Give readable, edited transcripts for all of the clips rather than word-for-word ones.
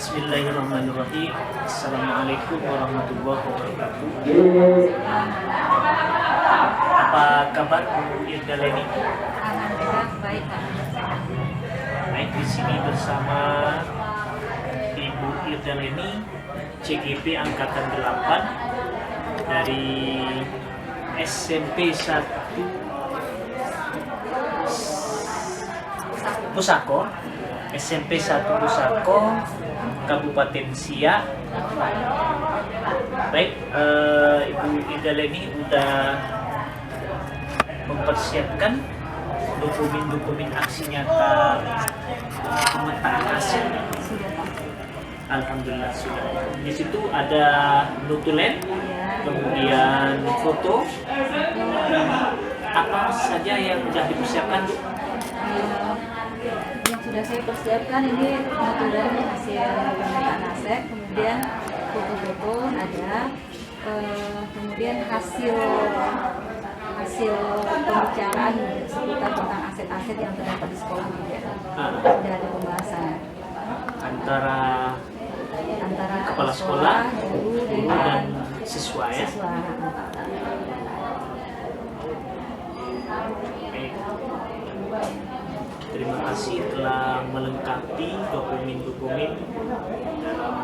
Bismillahirrahmanirrahim. Assalamualaikum warahmatullahi wabarakatuh. Apa kabar Bu Irda Leni? Alhamdulillah baik Pak. Baik, di sini bersama Ibu Irda Leni, CGP Angkatan 8 dari SMP 1 Pusako, SMP 1 Pusako, Kabupaten Siak. Baik, Ibu Irda Leni udah mempersiapkan dokumen-dokumen aksi nyata pemetaan aset. Sudah Pak. Alhamdulillah sudah. Di situ ada notulen, Ya. kemudian foto. Apa saja yang sudah dipersiapkan, Bu? Yang sudah saya persiapkan ini notulen hasil pemetaan aset, kemudian foto-foto ada, kemudian hasil pembicaraan seputar tentang aset-aset yang terdapat di sekolah juga. Sudah ada pembahasan Antara antara kepala sekolah, guru guru dan siswa ya. siswa. Baik. Terima kasih telah melengkapi dokumen-dokumen dalam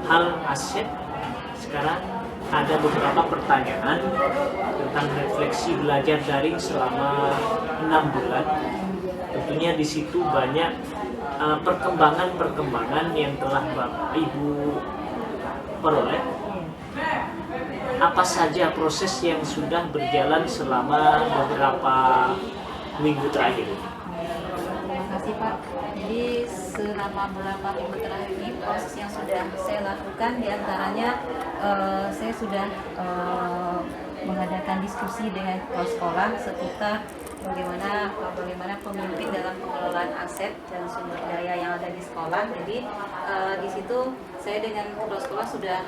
hal aset. Sekarang ada beberapa pertanyaan tentang refleksi belajar daring selama 6 bulan. Tentunya di situ banyak perkembangan-perkembangan yang telah Bapak Ibu peroleh. Apa saja proses yang sudah berjalan selama beberapa minggu terakhir? Terima kasih Pak. Jadi selama beberapa minggu terakhir ini proses yang sudah saya lakukan diantaranya saya sudah mengadakan diskusi dengan kepala sekolah seputar bagaimana pemimpin dalam pengelolaan aset dan sumber daya yang ada di sekolah. Jadi di situ saya dengan kepala sekolah sudah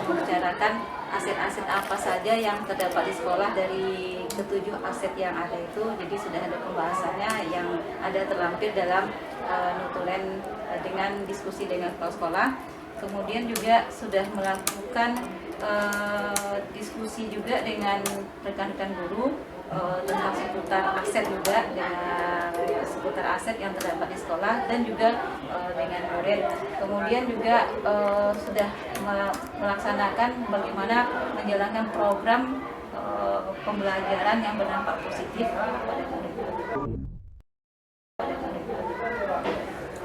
membicarakan aset-aset apa saja yang terdapat di sekolah dari ketujuh aset yang ada itu. Jadi sudah ada pembahasannya yang ada terlampir dalam notulen dengan diskusi dengan kepala sekolah. Kemudian juga sudah melakukan diskusi juga dengan rekan-rekan guru tentang seputar aset juga, dengan seputar aset yang terdapat di sekolah dan juga dengan murid. Kemudian juga sudah melaksanakan bagaimana menjalankan program pembelajaran yang berdampak positif pada murid.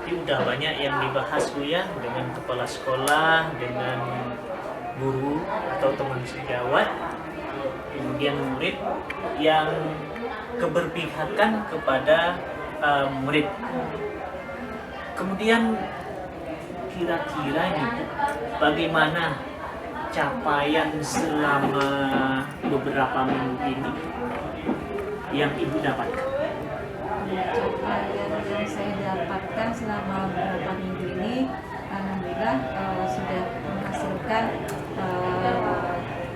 Ini udah banyak yang dibahas Bu ya, dengan kepala sekolah, dengan guru atau teman sejawat, kemudian murid yang keberpihakan kepada murid. Kemudian kira-kira nih Bu, bagaimana capaian selama beberapa minggu ini yang Ibu dapatkan? Capaian yang saya dapatkan selama beberapa minggu ini, alhamdulillah sudah menghasilkan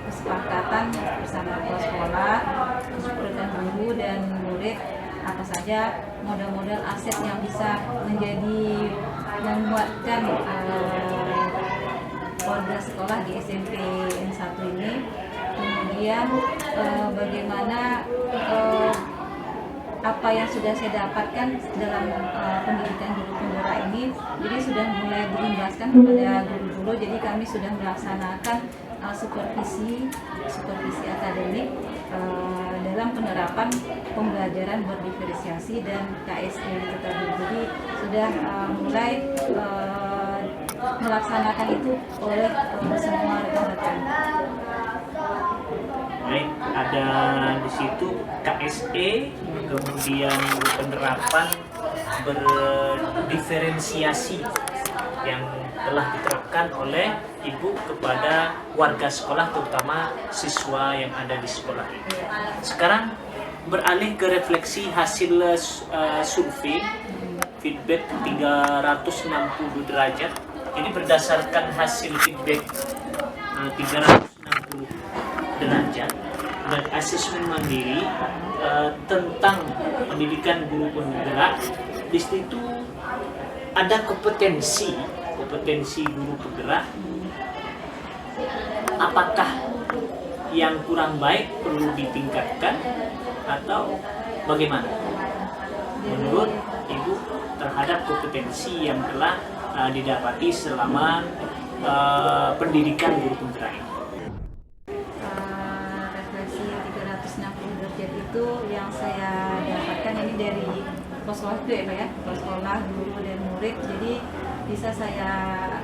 kesepakatan bersama kepala sekolah, rekan guru dan murid apa saja modal-modal aset yang bisa menguatkan warga sekolah di SMP 1 ini. Kemudian bagaimana apa yang sudah saya dapatkan dalam pendidikan guru penggerak ini, jadi sudah mulai diimbaskan kepada guru-guru. Jadi kami sudah melaksanakan supervisi akademik dalam penerapan pembelajaran berdiferensiasi dan KSE itu tadi. Jadi sudah mulai melaksanakan itu oleh semua rekan-rekan. Baik, ada di situ KSE, kemudian penerapan berdiferensiasi yang telah diterapkan oleh Ibu kepada warga sekolah, terutama siswa yang ada di sekolah ini. Sekarang beralih ke refleksi hasil survei feedback 360 derajat. Ini berdasarkan hasil feedback 360 derajat dan asesmen mandiri tentang pendidikan guru penggerak. Di situ ada kompetensi kompetensi guru penggerak, apakah yang kurang baik perlu ditingkatkan atau bagaimana menurut Ibu terhadap kompetensi yang telah didapati selama pendidikan guru penggerak ini? Refleksi 360 derajat itu yang saya dapatkan ini dari kepala sekolah itu ya Pak ya, kepala sekolah, guru dan murid. Jadi bisa saya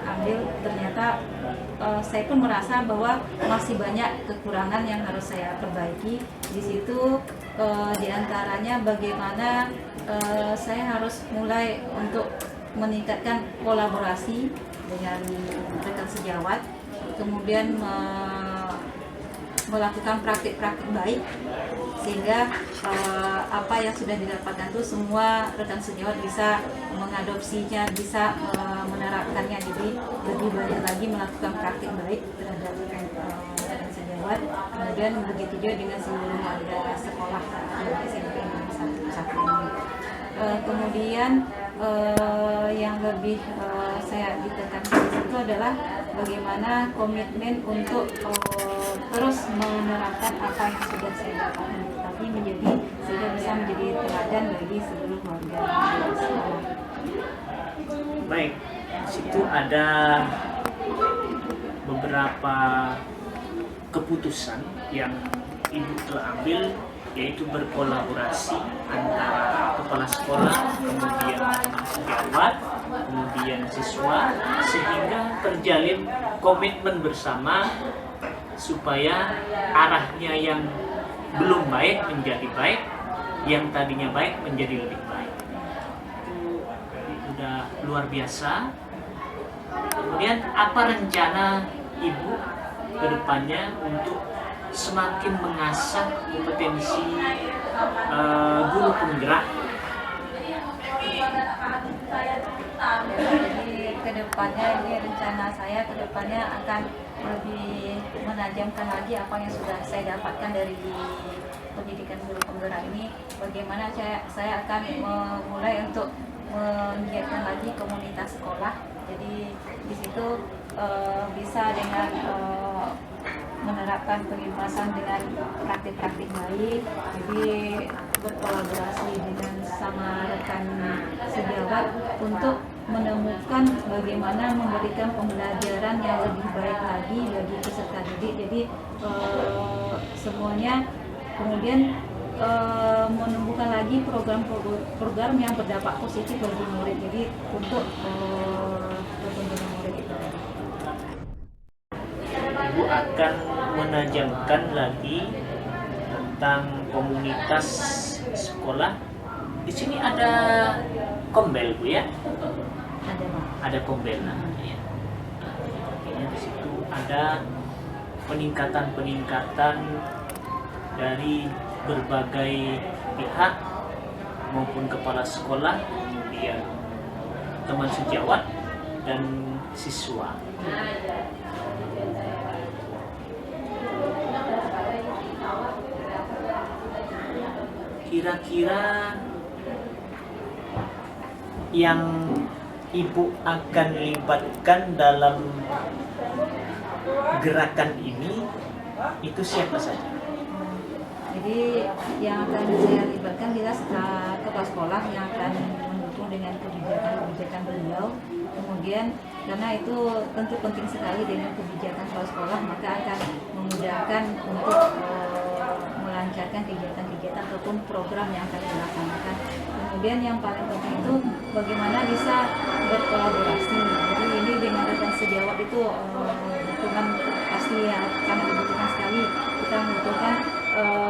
ambil, ternyata saya pun merasa bahwa masih banyak kekurangan yang harus saya perbaiki. Di situ diantaranya bagaimana saya harus mulai untuk meningkatkan kolaborasi dengan rekan sejawat, kemudian melakukan praktik-praktik baik sehingga apa yang sudah didapatkan itu semua rekan sejawat bisa mengadopsinya, bisa menerapkannya. Jadi lebih banyak lagi melakukan praktik baik terhadap rekan sejawat. Kemudian begitu juga dengan seluruh warga sekolah SMP Negeri 1 ini. Kemudian yang lebih saya ditekankan di situ adalah bagaimana komitmen untuk terus menerapkan apa yang sudah saya dapatkan, tapi sehingga bisa menjadi teladan bagi seluruh warga sekolah. Baik, di situ ada beberapa keputusan yang Ibu telah ambil, yaitu berkolaborasi antara kepala sekolah, kemudian sejawat, kemudian siswa, sehingga terjalin komitmen bersama supaya arahnya yang belum baik menjadi baik, yang tadinya baik menjadi lebih baik. Itu sudah luar biasa. Kemudian apa rencana Ibu ke depannya untuk semakin mengasah kompetensi guru penggerak? Jadi kedepannya ini rencana saya kedepannya akan lebih menajamkan lagi apa yang sudah saya dapatkan dari pendidikan guru penggerak ini. Bagaimana saya akan memulai untuk menggiatkan lagi komunitas sekolah. Jadi di situ bisa dengan menerapkan penginfasan dengan praktik-praktik baik, jadi berkolaborasi dengan sama rekan sejawat untuk menemukan bagaimana memberikan pembelajaran yang lebih baik lagi bagi peserta didik. Jadi semuanya kemudian menemukan lagi program-program yang berdampak positif bagi murid. Jadi untuk pertumbuhan murid itu. Ibu akan menajamkan lagi tentang komunitas sekolah. Di sini ada kombel, Bu, ya? Ada Pak. Ada kombel, ya. Artinya di situ ada peningkatan dari berbagai pihak maupun kepala sekolah, kemudian teman sejawat dan siswa. Kira-kira yang Ibu akan libatkan dalam gerakan ini itu siapa saja? Jadi yang akan saya libatkan adalah kepala sekolah yang akan mendukung dengan kebijakan beliau. Kemudian karena itu tentu penting sekali dengan kebijakan kepala sekolah, maka akan memudahkan untuk melancarkan kegiatan-kegiatan ataupun program yang akan dilaksanakan. Kemudian yang paling penting itu bagaimana bisa berkolaborasi. Jadi ini dengan rekan sejawat itu dukungan pasti ya, sangat dibutuhkan sekali. Kita membutuhkan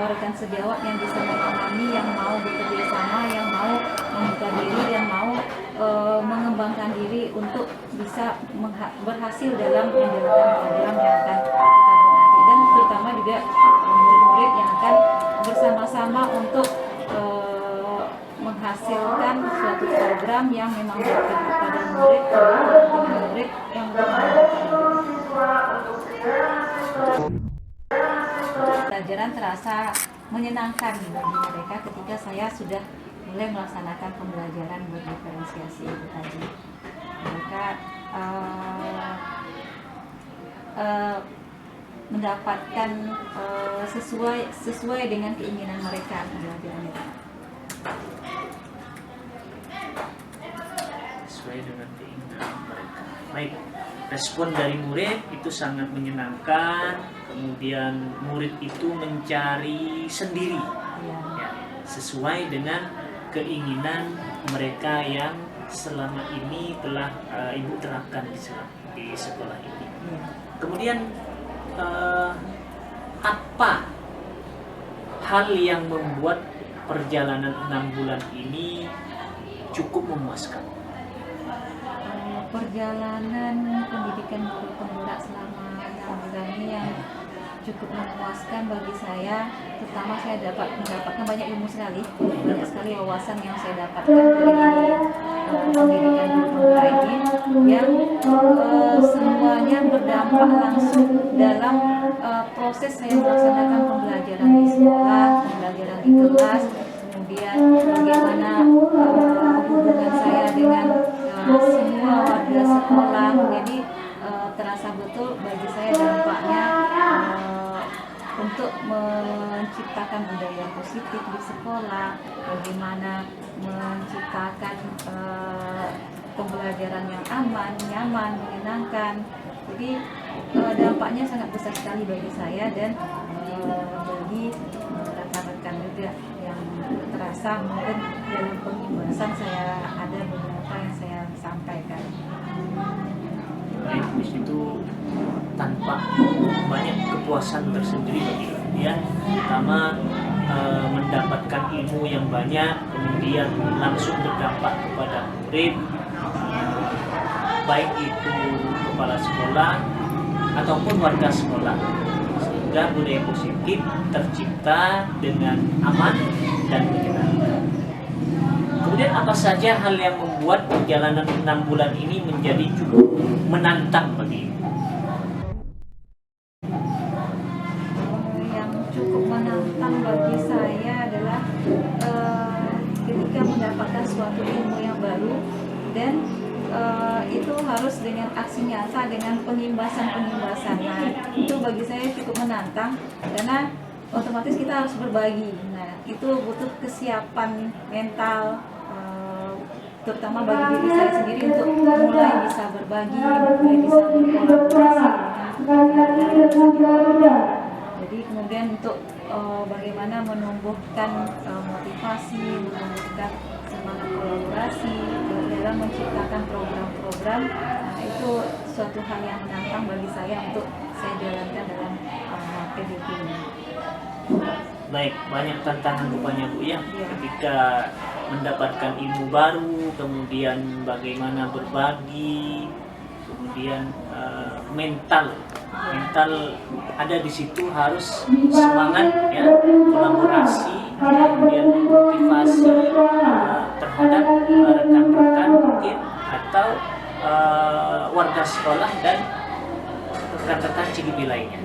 rekan sejawat yang bisa memahami, yang mau bekerja sama, yang mau membuka diri, yang mau mengembangkan diri untuk bisa berhasil dalam menjalankan program yang akan kita buat nanti, dan terutama juga murid-murid yang akan bersama-sama untuk menghasilkan suatu program yang memang berpihak pada murid, kepentingan murid yang pelajaran terasa menyenangkan bagi mereka ketika saya sudah mulai melaksanakan pembelajaran berdiferensiasi itu tadi. Mereka uh, uh, mendapatkan sesuai dengan keinginan mereka pembelajarannya. Sesuai dengan keinginan mereka. Baik, respon dari murid itu sangat menyenangkan. Kemudian murid itu mencari sendiri, ya, sesuai dengan keinginan mereka yang selama ini telah Ibu terapkan di sekolah ini. Kemudian apa hal yang membuat perjalanan 6 bulan ini cukup memuaskan? Perjalanan pendidikan guru penggerak selama 6 bulan ini yang cukup memuaskan bagi saya, terutama saya mendapatkan banyak ilmu sekali, banyak sekali wawasan yang saya dapatkan dari pendidikan guru penggerak ini, yang semuanya berdampak langsung dalam proses saya melaksanakan pembelajaran di sekolah, pembelajaran di kelas, kemudian bagaimana hubungan saya dengan semua warga sekolah. Jadi terasa betul bagi saya dampaknya untuk menciptakan budaya positif di sekolah, bagaimana menciptakan pembelajaran yang aman, nyaman, menyenangkan. Jadi dampaknya sangat besar sekali bagi saya dan bagi rekan-rekan juga yang terasa mungkin dalam pengimbasan saya ada beberapa yang saya sampaikan. Baik, di situ tanpa banyak kepuasan tersendiri bagi kalian, pertama mendapatkan ilmu yang banyak, kemudian langsung berdampak kepada murid, baik itu kepala sekolah ataupun warga sekolah, sehingga budaya positif tercipta dengan aman dan menyenangkan. Kemudian apa saja hal yang membuat perjalanan 6 bulan ini menjadi cukup menantang bagi Ibu? Yang cukup menantang bagi saya adalah ketika mendapatkan suatu ilmu yang baru dan itu harus dengan aksi nyata, dengan pengimbasan. Nah, itu bagi saya cukup menantang karena otomatis kita harus berbagi. Nah, itu butuh kesiapan mental, terutama bagi diri saya sendiri untuk mulai bisa berbagi, mulai bisa berkolaborasi. Jadi kemudian untuk bagaimana menumbuhkan motivasi, menumbuhkan semangat kolaborasi dalam menciptakan program-program. Nah, itu suatu hal yang menantang bagi saya untuk saya jalankan dalam PDP ini. Baik, banyak tantangan rupanya Bu ya, ketika mendapatkan ilmu baru, kemudian bagaimana berbagi, kemudian mental ada di situ, harus semangat ya, kolaborasi, kemudian motivasi terhadap rekan-rekan mungkin atau warga sekolah dan rekan-rekan CGB lainnya.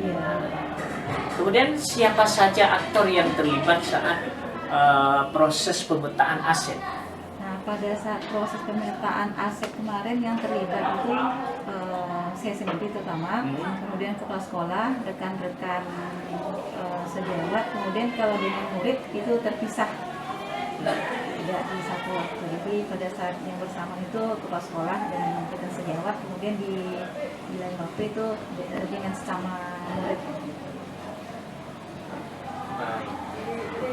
Kemudian siapa saja aktor yang terlibat saat proses pemetaan aset? Nah, pada saat proses pemetaan aset kemarin yang terlibat itu saya sendiri terutama, kemudian kepala sekolah, rekan-rekan sejawat, kemudian kalau dengan murid itu terpisah, tidak di satu waktu. Jadi pada saat yang bersama itu kepala sekolah dan rekan sejawat, kemudian di lain waktu itu dengan sesama murid.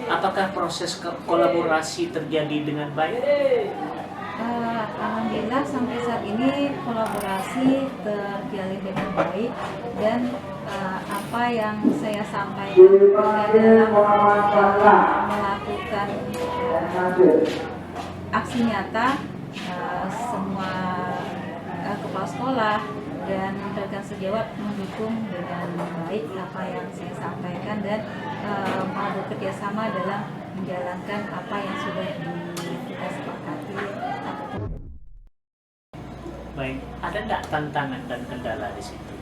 Apakah proses kolaborasi terjadi dengan baik? Alhamdulillah sampai saat ini kolaborasi terjalin dengan baik dan apa yang saya sampaikan dalam melakukan aksi nyata, semua kepala sekolah dan rekan sejawat mendukung dengan baik apa yang saya sampaikan dan mau bekerja sama dalam menjalankan apa yang sudah kita sepakati. Baik, ada nggak tantangan dan kendala di situ?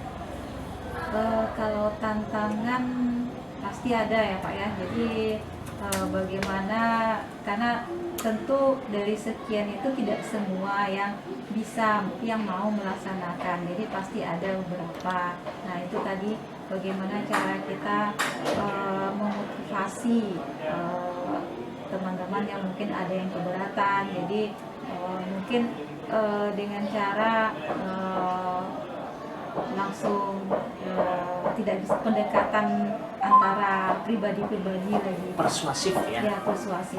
Kalau tantangan pasti ada ya Pak ya. Jadi bagaimana, karena tentu dari sekian itu tidak semua yang mau melaksanakan, jadi pasti ada beberapa. Nah itu tadi bagaimana cara kita memotivasi teman-teman yang mungkin ada yang keberatan. Jadi mungkin dengan cara langsung tidak bisa pendekatan antara pribadi-pribadi lagi. Persuasif ya. Ya, persuasif.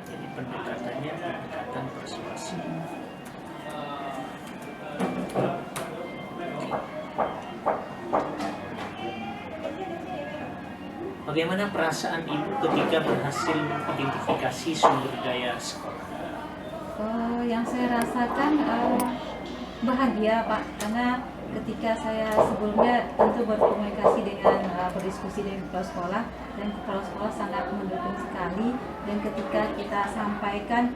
Jadi pendekatannya pendekatan persuasif. Bagaimana perasaan Ibu ketika berhasil mengidentifikasi sumber daya sekolah? Yang saya rasakan bahagia Pak, karena ketika saya sebelumnya tentu berkomunikasi dengan berdiskusi dengan kepala sekolah, dan kepala sekolah sangat mendukung sekali. Dan ketika kita sampaikan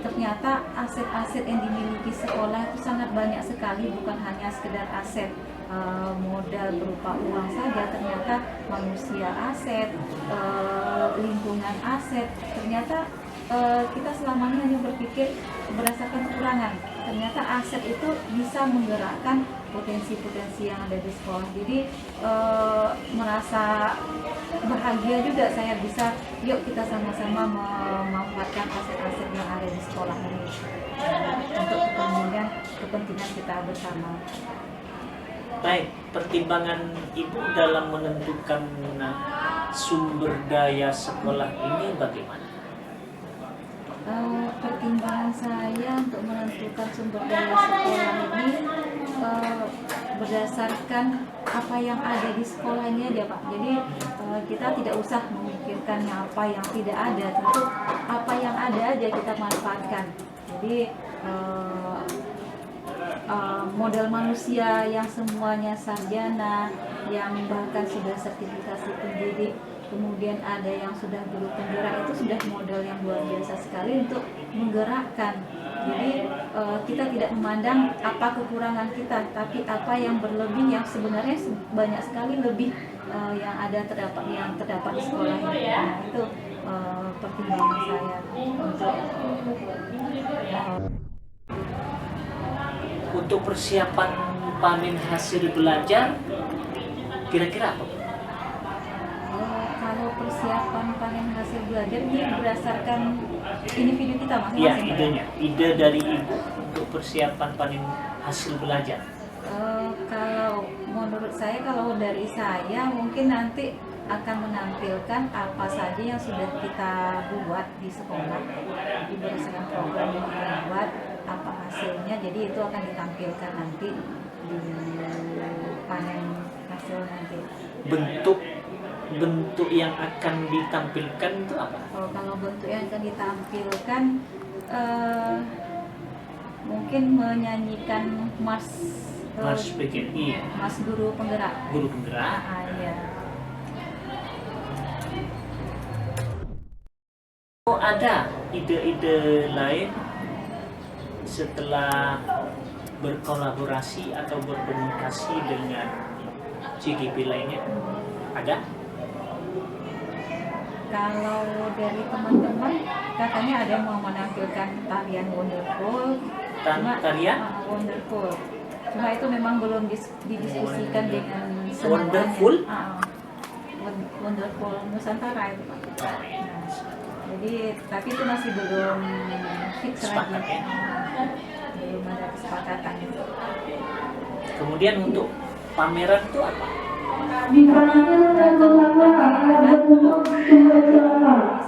ternyata aset-aset yang dimiliki sekolah itu sangat banyak sekali, bukan hanya sekedar aset modal berupa uang saja, ternyata manusia aset, lingkungan aset. Ternyata kita selama ini hanya berpikir berdasarkan kekurangan. Ternyata aset itu bisa menggerakkan potensi-potensi yang ada di sekolah. Jadi merasa bahagia juga saya bisa, yuk kita sama-sama memanfaatkan aset-aset yang ada di sekolah ini untuk kepentingan kita bersama. Baik, pertimbangan Ibu dalam menentukan sumber daya sekolah ini bagaimana? Pertimbangan saya untuk menentukan sumber daya sekolah ini berdasarkan apa yang ada di sekolahnya aja Pak. Jadi kita tidak usah memikirkan apa yang tidak ada, tentu apa yang ada aja kita manfaatkan. Jadi modal manusia yang semuanya sarjana, yang bahkan sudah sertifikasi pendidik, kemudian ada yang sudah guru penggerak, itu sudah modal yang luar biasa sekali untuk menggerakkan. Jadi kita tidak memandang apa kekurangan kita, tapi apa yang berlebih, yang sebenarnya banyak sekali lebih yang terdapat di sekolah ini. Nah, itu pertimbangan saya untuk persiapan panen hasil belajar kira-kira apa? Kalau persiapan panen hasil belajar ini berdasarkan individu kita masing-masing. Iya, idenya, ide dari Ibu untuk persiapan panen hasil belajar. Kalau menurut saya, kalau dari saya mungkin nanti akan menampilkan apa saja yang sudah kita buat di sekolah, jadi berdasarkan program yang kita buat, apa hasilnya, jadi itu akan ditampilkan nanti di panen hasil nanti. Bentuk yang akan ditampilkan itu apa? Kalau bentuk yang akan ditampilkan mungkin menyanyikan Mas PGI, Mas Guru Penggerak. Guru Penggerak. Iya. Ada ide-ide lain setelah berkolaborasi atau berkomunikasi dengan CGP lainnya? Ada? Kalau dari teman-teman, katanya ada yang mau menampilkan tarian Wonderful. Tarian? Wonderful. Cuma itu memang belum didiskusikan dengan semuanya. Wonderful? Wonderful Nusantara itu Pak. Jadi, tapi itu masih belum fix lagi. Ya? Belum ada kesepakatan. Kemudian untuk pameran itu apa?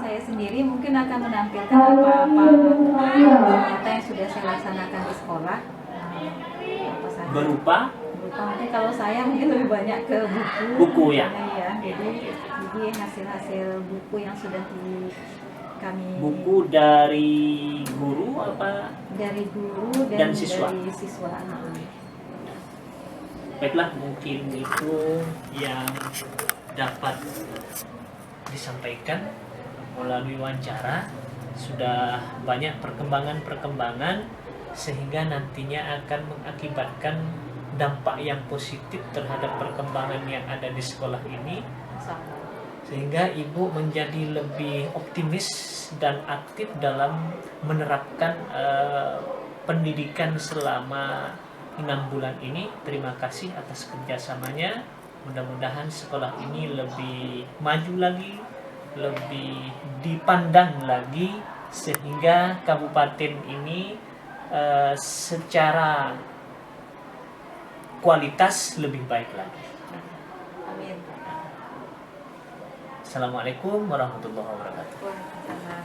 Saya sendiri mungkin akan menampilkan apa-apa ternyata yang sudah saya laksanakan di sekolah. Apa saja. Berupa Mungkin kalau saya mungkin lebih banyak ke buku ya. Ya, jadi hasil-hasil buku yang sudah kami. Buku dari guru apa? Dari guru dan siswa. Dari siswa. Baiklah, mungkin itu yang dapat disampaikan melalui wawancara. Sudah banyak perkembangan-perkembangan sehingga nantinya akan mengakibatkan dampak yang positif terhadap perkembangan yang ada di sekolah ini, sehingga ibu menjadi lebih optimis dan aktif dalam menerapkan pendidikan selama 6 bulan ini. Terima kasih atas kerjasamanya. Mudah-mudahan sekolah ini lebih maju lagi, lebih dipandang lagi, sehingga kabupaten ini secara kualitas lebih baik lagi. Amin. Assalamualaikum warahmatullahi wabarakatuh. Waalaikumsalam.